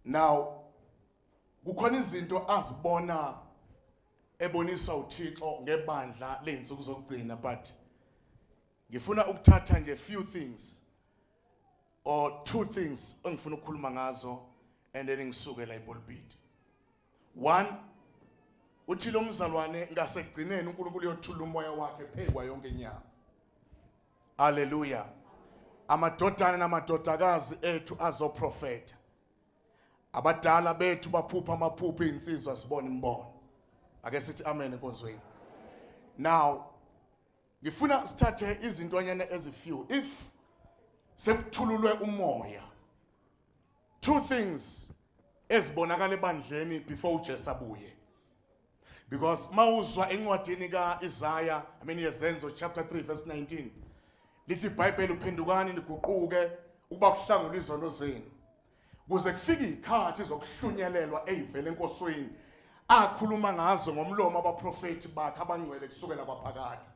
Now kukhona izinto azibona ebonisa uThixo ngebandla leinsuku zokugcina, but ngifuna ukuthatha nje few things or two things engifuna ukukhuluma ngazo and then ngisuke la epulpit. One, uthi lo mzalwane ngasekugcineni uNkulunkulu uyothula umoya wakhe phekwa yonke inyama. Hallelujah. Amadodana namadodakazi ethu azoprofeta. Abadala bethu baphupha amaphupho insizwa sibona imbono. Ake sithi amen enkonzweni. Now ngifuna sithathe izintonyana ezifew. If sekuthululwe umoya, two things ezibonakala ebandleni before uJesu abuye. Because mawuzwa encwadini kaIsaiah, Yezenzo chapter 3 verse 19, lithi iBhayibheli uphendukani niguquke ukuba kuhlangule izono zenu. Kuze kufike ikhathi zokuhlunyelelwa eyivele enkosweni akhuluma ngazo ngomlomo abaprofeti bakhe abangcwele kusukela kwaphakade.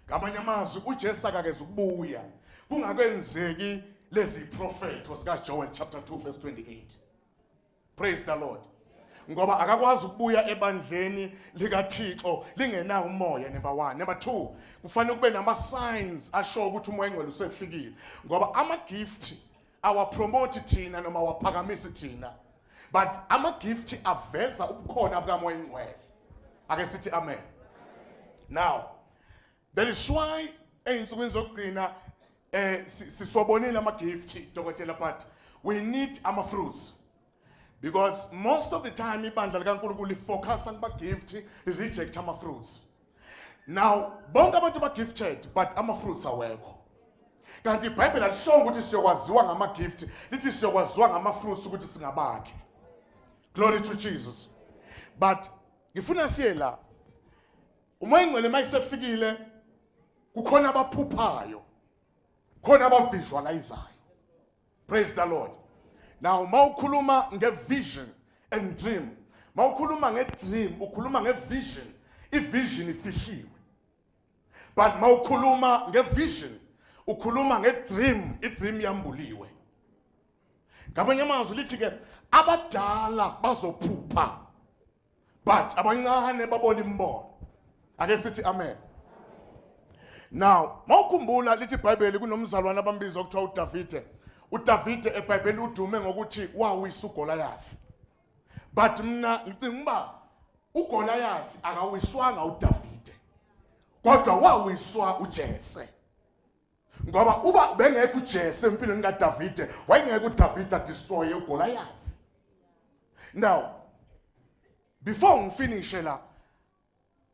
Ngamanye amazwi uJesu akakeze ukubuya kungakwenzeki lezi prophet sika Joel chapter 2 verse 28. Praise the Lord. Ngoba akakwazi ukubuya ebandleni likaThixo lingenawo umoya. Number 1. Number 2, kufanele kube nama signs asho ukuthi umoya engcwele usefikile. Ngoba ama gift our promote thina noma waphakamisa thina, but ama gift aveza ubukhona bukamoya engcwele. Ake sithi amen. Now that is why einsukwini zokugcina siswabonile ama gift dokotela, but we need ama fruits. Because most of the time ibandla likaNkulunkulu focus on ama gift, reject ama fruits. Now bonke abantu ba gifted but ama fruits awekho. Kanti iBhayibheli alisho ukuthi siyokwaziwa ngama gift, lithi siyokwaziwa ngama fruits ukuthi singabakhe. Glory to Jesus. But ngifuna siye la, umoya engcwele mayisefikile kukhona abaphuphayo, khona abavisualizayo. Praise the Lord. Now mawukhuluma ngevision and dream, mawukhuluma ngedream ukhuluma ngevision, ivision ifishiwe. But mawukhuluma ngevision ukhuluma ngedream, idream yambuliwe. Ngamanye amazwi lithi ke abadala bazophupha but abancane babona imbono. Ake sithi amen. Now mawukhumbula lithi iBhayibheli kunomzalwane abambiza okuthiwa uDavide. uDavide eBhayibheli udume ngokuthi wawisa uGoliath. But mina ngicimba uGoliath akawiswanga uDavide, kodwa wawiswa uJese. Ngoba uba bengekho uJese empilweni kaDavide wayengeke uDavide destroy uGoliath. Now before ngifinish la,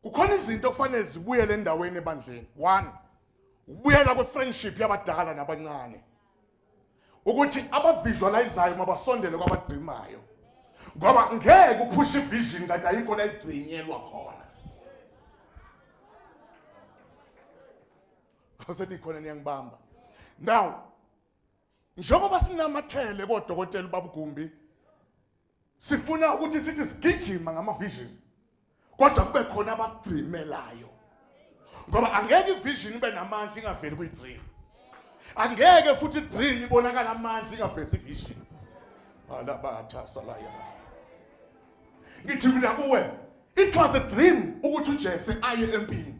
kukhona izinto kufanele zibuyele endaweni ebandleni. 1, ubuyela kwe-friendship yabadala nabancane, ukuthi abavisualizayo mabasondele kwabadrimayo. Ngoba ngeke uphushe ivision kanti ayikho la igcinyelwa khona. Osethi khona niyangibamba. Now njengoba sinamathele kodokotela babugumbi, sifuna ukuthi sithi sigijima ngama vision, kodwa kube khona abasidreamelayo. Ngoba angeke ivision ibe namandla ingaveli kwi-dream. Angeke futhi idream ibonakala amandla ingavezi ivision. Alabatha salaya. Ngithi mina kuwe, it was a dream ukuthi uJese aye empini.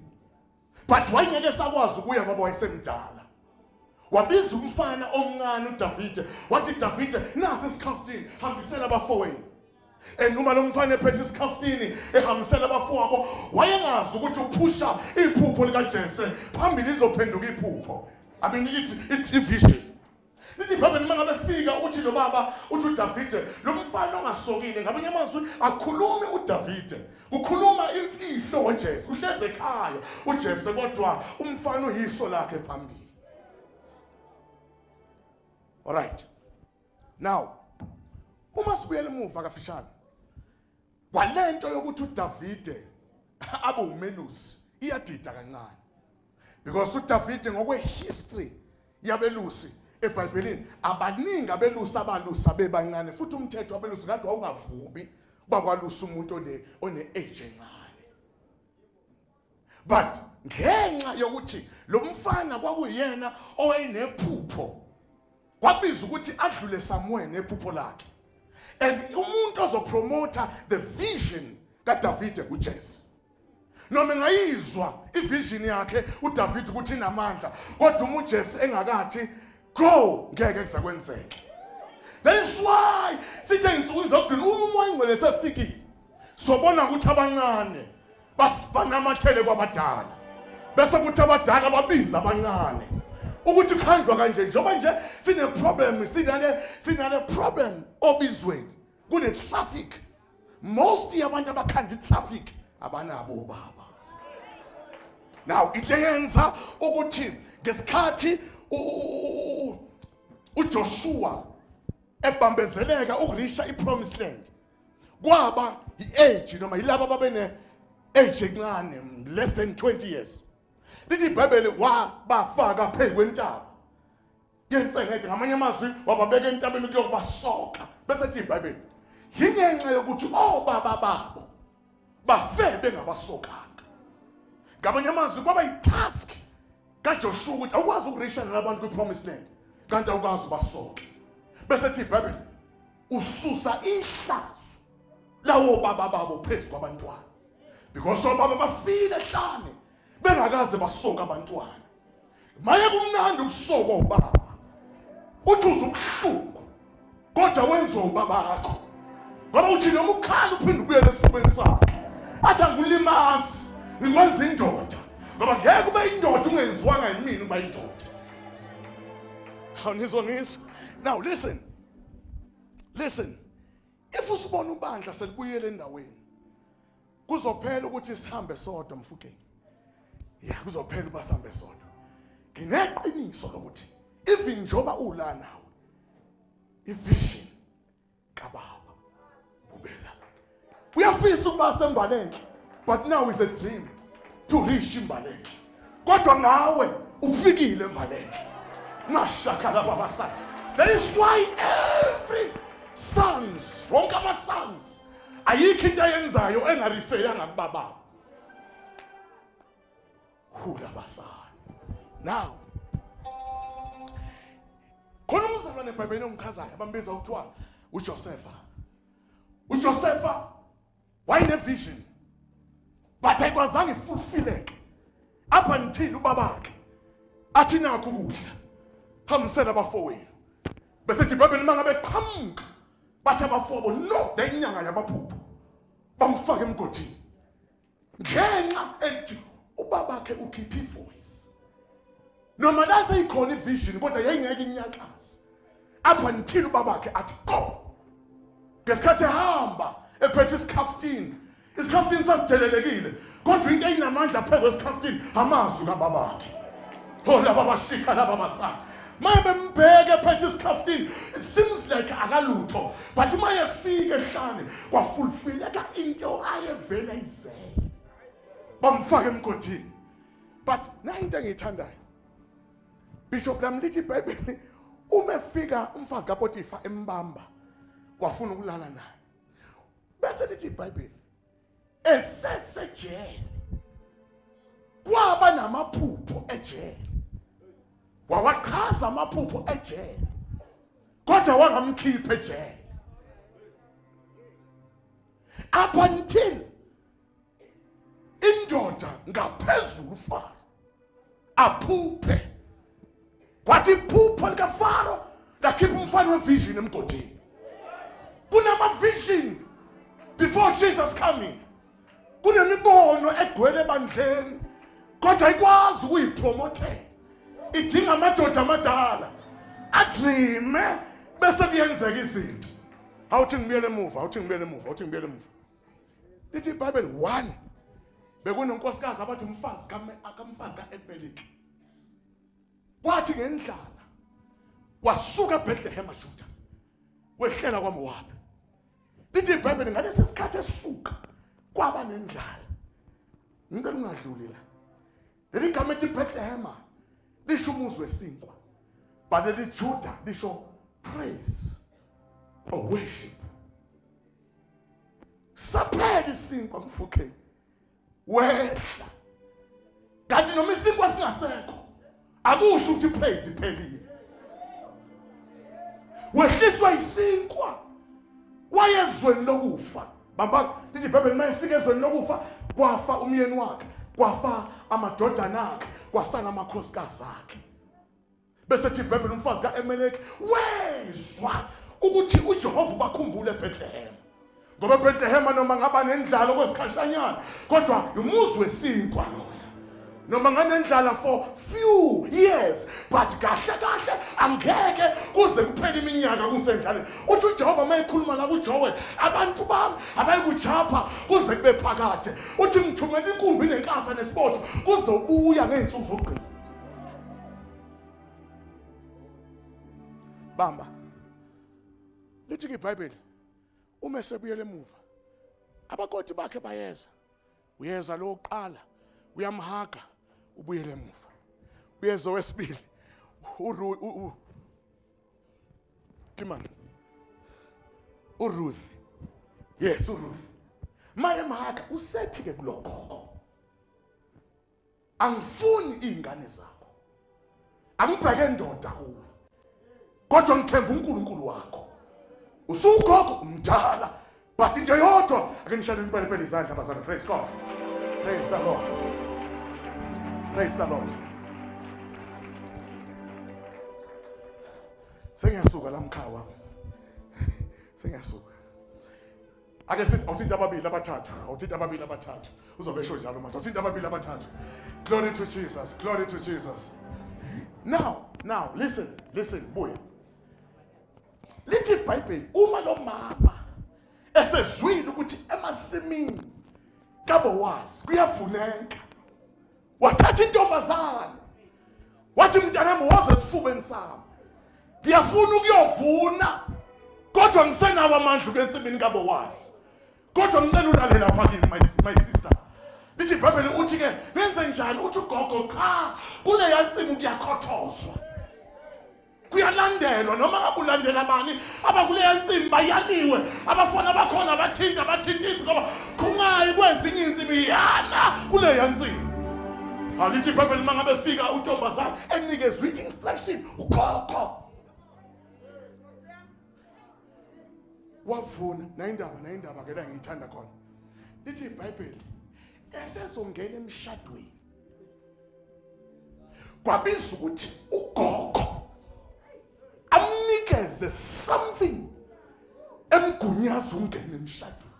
But wayengeke sakwazi ukuya ngoba wayesemdala. Wabiza umfana omncane uDavide, wathi Davide nasi isikhaftini hambisela abafowenu. Noma lo mfana ephethe isikhaftini ehambisela abafowabo, wayengazi ukuthi uphusha iphupho likaJese phambili izophenduka iphupho. I mean it's vision. Lithi iBhayibheli mangabe fika uthi lo baba uthi uDavide lo mfana ongasokile, ngabanye amazwi akhulume uDavide, ukhuluma imfihlo ngoJese, uhleze ekhaya uJese kodwa umfana uyiso lakhe phambili. All right. Now uma sibuyele emuva kafishane, kwalento yokuthi uDavide abe umelusi iyadida kancane. Because uDavide ngokwe history yabelusi eBhayibhelini abaningi abelusi abalusa bebancane, futhi umthetho wabelusi kade wawungavumi bakwalusa umuntu one age encane. But ngenxa yokuthi lo mfana kwakuyena owayenephupho, kwabiza ukuthi adlule Samuel nephupho lakhe. And umuntu ozopromota the vision kaDavide uJesu. Noma ngayizwa ivision yakhe uDavid ukuthi inamandla, kodwa uJesu engakathi go ngeke kuzakwenzeka. That is why sithe insuku zokudina umoya ingcwele sefikile. Sobona ukuthi abancane banamathele kwabadala. Bese kuthi abadala babiza abancane. Ukuthi khanjwa kanje njengoba nje sine problem sinale problem obizweni kune traffic. Most yabantu abakhanda traffic abanabo ubaba. Now itenza ukuthi ngesikhathi uJoshua ebambezeleka ukurisha ipromised land kwaba iage noma yilabo ababene age encane less than 20 years. Lithi iBhayibheli wabafaka phezu kwentaba yensengethe ngamanye amazwi wababeka entabeni kuyokubasoka. Bese lithi iBhayibheli yingenxa yokuthi obaba babo bafe bengabasokanga. Ngamanye amazwi kwaba yitask kaJoshua ukuthi awukwazi ukurisha nabantu kwipromised land kanti awukwazi ubasoka. Bese lithi iBhayibheli ususa ihlazo lawo baba babo phezu kwabantwana, because obaba bafile ehlane bengakaze basoka abantwana. Maye kumnandi ukusoka ubaba, uthi uzubuhlungu kodwa wenziwa ubaba wakho, ngoba uthi noma ukhala uphinde ubuyele esifubeni sakhe athi angulimazi ngikwenza indoda, ngoba ngeke ube indoda ungenziwanga yimina uba indoda. Awunizwa. Now listen, if usibona ubandla selibuyele endaweni kuzophela ukuthi sihambe sodwa mfukeni. Yeah, kuzophela ubasambe sodwa. Ngineqiniso lokuthi even njoba ula nawe ivision kababa ubela uyafisa ukuba sembaleki, but now is a dream to reach imbaleki. Kodwa nawe ufikile embaleki mashakala baba sana. That is why every sons, wonke ama-sons ayikho into ayenzayo engarifeyanga kubaba. Now khona umzalwane eBhayibhelini omchazayo abambiza ukuthiwa uJosefa wayene vision but ayikwazanga ifulfilleke up until ubabakhe athi nakho ukudla hambisela abafowenu. Bese ithi iBhayibheli mangabe qhamuka bathi abafowabo no lenyanga yabaphupho bamfaka emgodini ngenxa ethi ubabakhe ukhipha ivoice. Noma lase ikhona ivision kodwa yayingeke inyakazi up until ubabakhe athi go. Ngesikhathi ehamba ephethe isikhaftini sasidelelekile kodwa into eyinamandla phezu kwesikhaftini amazwi kababakhe. Hola baba shika la baba sana. Maye mbheke ephethe isikhaftini it seems like akalutho, but maye fika ehlane kwafulfilleka into ayevela izele bamfaka emgodini. But na into engiyithandayo Bishop lami lithi iBhayibheli uma efika umfazi kaPotifa embamba kwafuna ukulala naye. Bese lithi iBhayibheli esesejele kwaba namaphupho ejele, wawaqhaza amaphupho ejele kodwa wangamkhipha ejele up until indoda ngaphezulu Faro aphuphe. Kwathi iphupho likaFaro lakhipha umfana wevision emgodini. Kunama vision before Jesus coming. Kunemibono egcwele ebandleni kodwa ayikwazi ukuyipromote. Idinga amadoda amadala adreame bese kuyenzeka izinto. Awuthi ngibuyele emuva. Lithi iBhayibheli 1 bekunonkosikazi abathi umfazi kaElimeleki. Kwathi ngendlala wasuka eBethlehem eJuda wehlela kwaMowabi. Lithi iBhayibheli ngalesi sikhathi esuka kwaba nendlala. Ngicela ungadluli la. Leli gama ethi Bethlehem lisho umuzi wesinkwa, but leli Juda lisho praise or worship. Saphela isinkwa mfukeni wehla. Kanti noma isinkwa singasekho akusho ukuthi praise iphelile. Wehliswa isinkwa wayezweni lokufa. Bamba lithi iBhayibheli mayifika ezweni lokufa kwafa umyeni wakhe, kwafa amadodana akhe, kwasala amakhosikazi akhe. Bese lithi iBhayibheli umfazi kaEmeleki wezwa ukuthi uJehova bakhumbule eBethlehem. Ngoba eBethlehem noma ngaba nendlalo kwesikhashanyana, kodwa umuzi wesinkwa loya. Noma nganendlala for few years, but kahle angeke kuze kuphele iminyaka kusendlaleni. Uthi uJehova mayekhuluma la kuJoel, abantu bami abayikujapha kuze kube phakade. Uthi ngithumela inkumbi nenkasa nesibotho kuzobuya ngeensuku zokugcina. Bamba lithi iBhayibheli uma esebuyele emuva abakoti bakhe bayeza, uyeza lo oqala uyamhaga ubuyele emuva, uyeza wesibili uRuth, yes uRuth maye mhaga usethi ke kulokho angifuni izingane zakho, angibheke indoda kuwe, kodwa ngithemba uNkulunkulu wakho. Usugogo umdala but nje yodwa ake nishale impela izandla bazana. Praise God, praise the Lord, praise the Lord. Sengiyasuka la mkhawa, sengiyasuka. Ake sithi awuthinta ababili abathathu, awuthinta ababili abathathu uzobesho njalo manje, awuthinta ababili abathathu. Glory to Jesus, glory to Jesus. Now listen boy. Lithi iBhayibheli uma lo mama esezwile ukuthi emasimini kaBowazi kuyavuneka, wathatha intombazana wathi mntanami woza esifubeni sami, ngiyafuna ukuyovuna kodwa ngisenawo amandla ukwensimini kaBowazi, kodwa ngicela ulale lapha kimi my sister. Lithi iBhayibheli uthi ke nenze njani? Uthi ugogo cha kule yansimi kuyakhothozwa, kuyalandelwa noma ngabe ulandela bani abakule yansimi bayaliwe, abafana bakhona bathintisi ngoba kungayi kwezinye insimi yana kule yansimi. Alithi iBhayibheli mangabe fika untombazana enikezwe instruction ugogo wavuna. Nayindaba ke la ngiyithanda khona. Lithi iBhayibheli esezongena emshadweni kwabiza ukuthi ugogo amnikeze something emgunyaza ungena emshadweni.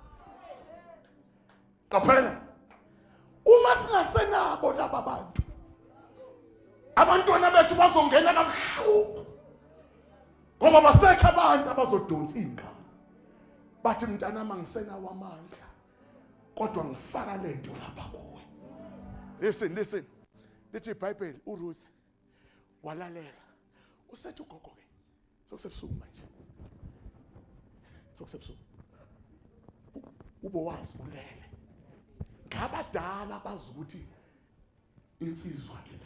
Qaphela, uma singasenabo laba bantu, abantwana bethu bazongena kabuhlungu ngoba basekho abantu abazodonsa ingane. Bathi mntanami angisenawo amandla kodwa ngifaka lento lapha kuwe. Listen. Lithi iBhayibheli uRuth walalela. Usethi ugogo ke sokusebusuku manje, sokusebusuku uBowazi ulele. Ngabadala bazi ukuthi insizwa ilele,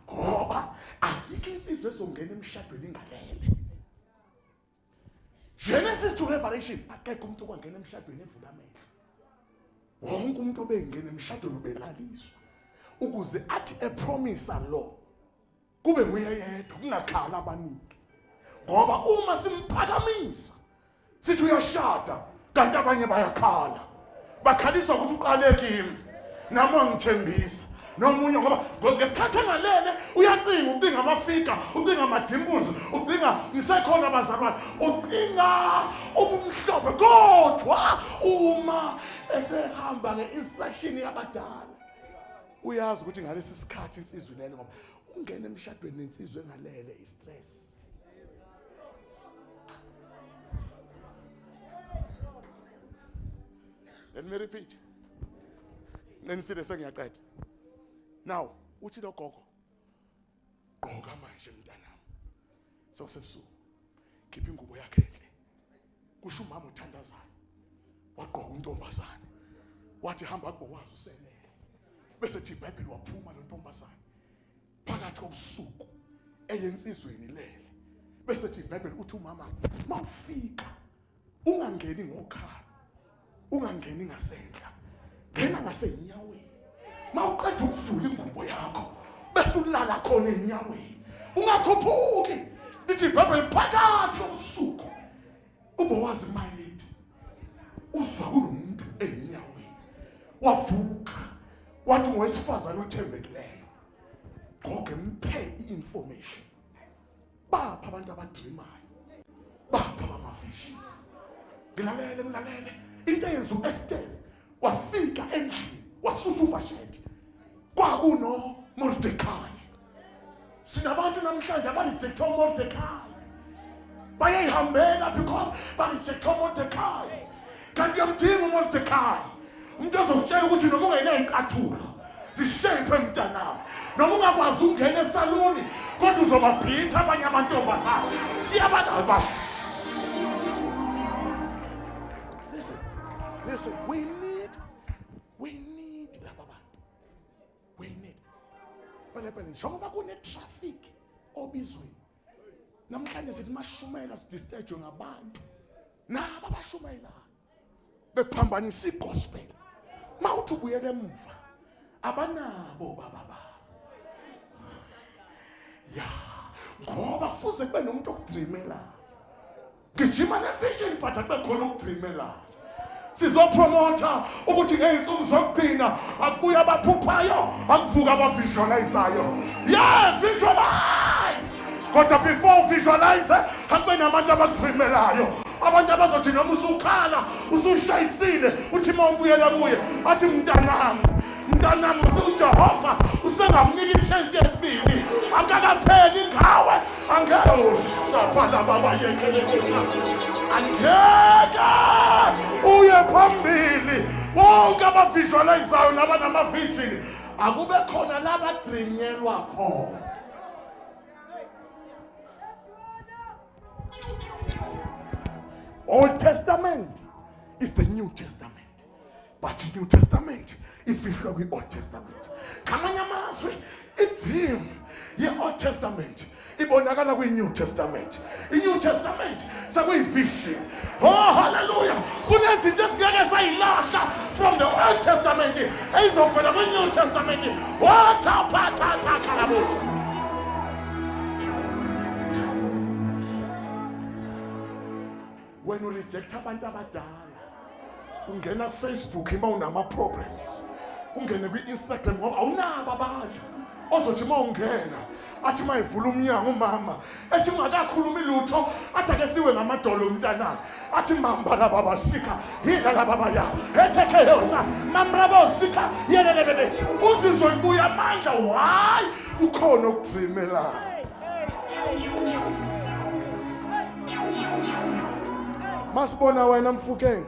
ngoba akikho insizwa esongena emshadweni ingalele. Genesis to Revelation akekho umuntu okwangena emshadweni evula amehlo. Wonke umuntu obengena emshadweni ubelaliswa ukuze athi epromisa lo kube nguye yedwa, kungakhala abaningi. Ngoba uma simphakamisa sithi uyashada kanti abanye bayakhala, bakhaliswa ukuthi uqale kimi nami ngithembisa nomunye ngoba ngesikhathi engalele uyacinga amafika, ucinga amadimbuzi, ucinga ngisekhona abazalwane, ucinga ubumhlophe. Kodwa uma esehamba ngeinstruction yabadala uyazi ukuthi ngalesi sikhathi insizwe ilele, ngoba ungena emshadweni nensizwe engalele istress. Let me repeat. Nenisile sengiyaqeda. Now, uthi lo gogo, gqoka manje mntanami. Sokusebusuku. Khipha ingubo yakhe enhle. Kusho umama uthandazayo. Wagqoka untombazane. Wathi hamba kuBowazi uselele. Bese thi iBhayibheli waphuma lo ntombazane phakathi kobusuku eyensizweni lele. Bese thi iBhayibheli uthi umama mawufika ungangeni ngokhala, ungangeni ngasendla, ngena ngasenyaweni. Mawuqeda ukuvula ingubo yakho bese ulala khona enyaweni, ungakhuphuki. Lithi iBhayibheli phakathi kobusuku wazimayeliti uzwa kunomuntu enyaweni wavuka wathi ngowesifazane othembekileyo goge mphe information bapha abantu abadreamayo bapha ama-visions ngilalele into eyenza u-Esther wafika endlini wasusa uvashedi kwakuno Mordecai. Sinabantu namhlanje abarejecte uMordecai bayayihambela because barejecte uMordecai. Kanti uyamdinga uMordecai umuntu ozokutshela ukuthi noma ungenay'ncathulo zishape mntanami, noma ungakwazi ukungena esaluni kodwa uzobabhitha abanye amantombazane Listen, we need laba bantu. We need. Phela njengoba kune-traffic obizweni. Namhlanje sithi mashumayela sidisturjwe ngabantu. Naba abashumayelayo. Bephambanisa igospel. Mawuthi ubuyele emuva. Abanabo baba. Ya, ngoba fuze kube nomuntu okudreamela. Gijima ne-vision but akube khona okudreamela. Sizopromota ukuthi ngey'nsuku zokugcina akubuya abaphuphayo akuvuka abavisualizayo. Yeah, visualize. Kodwa before visualize akube nabantu abakudreamelayo, abantu abazothi noma usukhala usushayisile uthi mawubuyela kuye athi mntanami uJehova usengamnika i-chance yesibili akakapheli ngawe angeke usaphala baba yekele kuza angeke uye phambili wonke abavisualizayo nabanama-vision akube khona labadrinyelwa khona. Old Testament is the New Testament, but the New Testament ifihlwa kwi-Old Testament. Kamanye amazwi i-dream ye-Old Testament ibonakala kwi-New Testament. I-New Testament sekuyi-vision. Oh hallelujah, kunezinto esingeke sayilahla from the Old Testament ezizofela kwi-New Testament. Wathaphathatha kalabuza. When you reject abantu abadala, ungena Facebook ima unama problems, ungena kwi-Instagram ngoba awunabo abantu ozothi uma ungena athi mayivula umnyango umama ethi ungakakhulumi lutho athi ake siwe ngamadolo umntanami athi mamba laba bashika yila laba baya etheke yosa mamra bosika yelele bebe uzizwe ibuya amandla. Why ukhona ukudreamela? Masibona wena Mfukeng,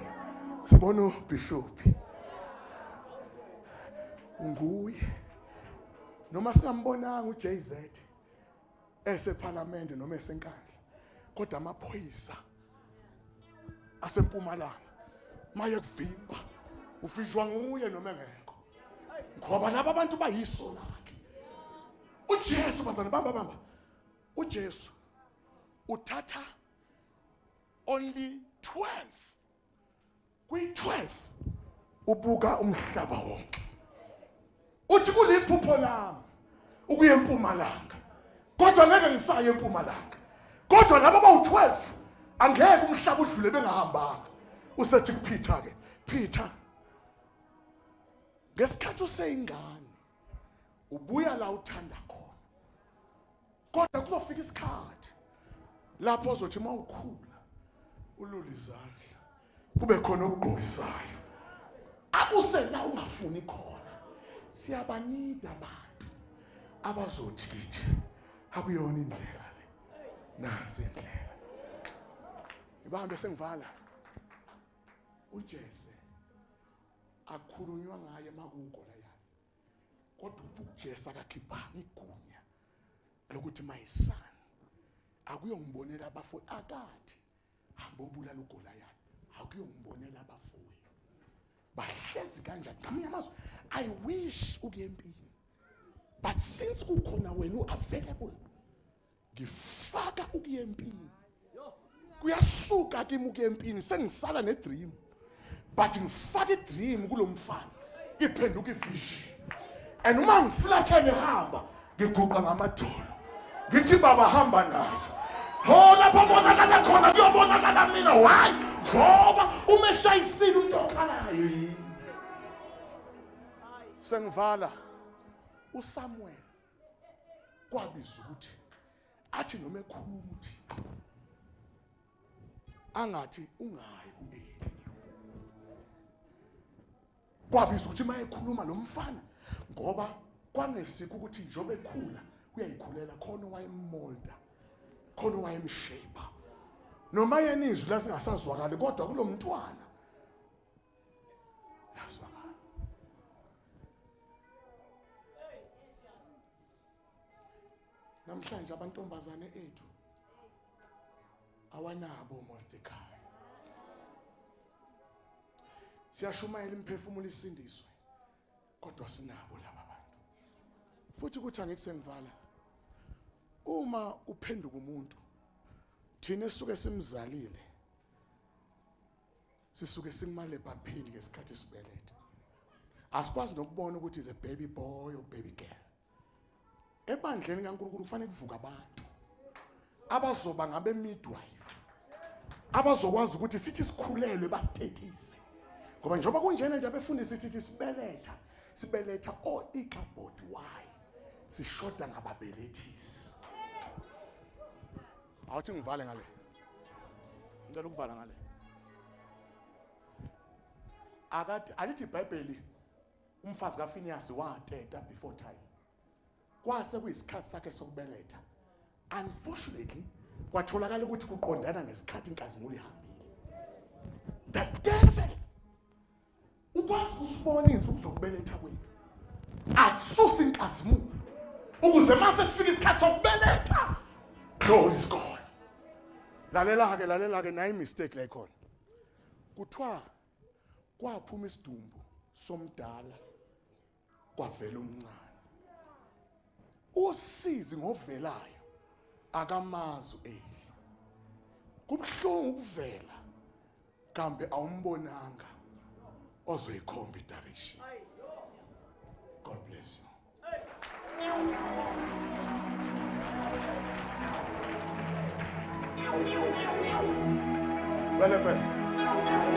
sibona uBishop nguye noma singambonanga uJZ eseParliament noma esenkandla, kodwa amaphoyisa asempumalanga maye kuvimba ufishwa nguye noma engekho ngoba laba abantu bayiso lakhe. uJesu bazana bamba uJesu uthatha only 12 kwi-12 ubuka umhlaba wonke. Uthi kuliphupho lami ukuya eMpumalanga, kodwa ngeke ngisaye eMpumalanga. Kodwa laba bawu-12 angeke umhlaba udlule bengahambanga. Usethi kuPeter ke, Peter, ngesikhathi useyingane ubuya la uthanda khona, kodwa kuzofika isikhathi lapho uzothi mawukhula ulula izandla kube khona okugqokisayo akusela ungafuni khona. Siyabanida abantu abazothi kithi akuyona indlela le, nansi indlela. Ibambe sengivala uJese akukhulunywa ngaye makungola yakhe, kodwa uJese akakhipha igunya lokuthi my son akuyongibonela abafo akade hambobulala uGoliath, akuyongibonela abafowethu bahlezi kanjani. Ngamanye amazwi I wish ukuye empini, but since kukhona wena available ngifaka ukuye empini. Kuyasuka kimi ukuye empini sengisala nedream, but ngifaka idream kulomfana iphenduka ivision. And uma ngiflatha ngihamba ngiguqa ngamadolo ngithi baba hamba naye. Oh lapho bonakala khona kuyobonakala mina. Why? ngoba umeshayisile umuntu okhalayo yini. Sengivala uSamuel kwabiza ukuthi athi noma ekhuluma uthi angathi ungayi kuEli. Kwabiza ukuthi mayekhuluma lo mfana ngoba kwanesiko ukuthi njobe ekhula uyayikhulela khona wayemolda khona wayemshape noma yenizwi lasingasazwakali kodwa kulomntwana yazwakala. Namhlanje abantombazane ethu awanabo uMordecai. Siyashumayela imphefumulo isindiswe kodwa sinabo laba bantu. Futhi kuthi angithi sengivala uma uphenduka umuntu thina esuke simzalile sisuke simale ephaphini ngesikhathi sibeletha. Asikwazi nokubona ukuthi is a baby boy or baby girl. Ebandleni kaNkulunkulu kufanele kuvuka abantu abazoba ngabe midwife abazokwazi ukuthi sithi sikhulelwe basithetise. Ngoba njengoba kunjena nje abefundisi sithi sibeletha ikabodi why sishoda ngababelethisi. Awuthi ngivale ngale. Ngicela ukuvala ngale. Akade alithi iBhayibheli umfazi kaFiniyasi wateta before time. Kwase kuyisikhathi sakhe sokubeletha. Unfortunately kwatholakala ukuthi kuqondana nesikhathi inkazimulo ihambile. The devil ukwazi usibona insuku zokubeletha kwethu asusa inkazimulo ukuze mase kufika isikhathi sokubeletha Lord is gone. Lalela ke nayi mistake la ikhona. Kuthiwa kwaphuma isidumbu somdala kwavela umncane. Usizi ngovelayo akamazi uEli. Kubhlungu ukuvela kambe awumbonanga ozoyikhomba idirection. God bless you. Well,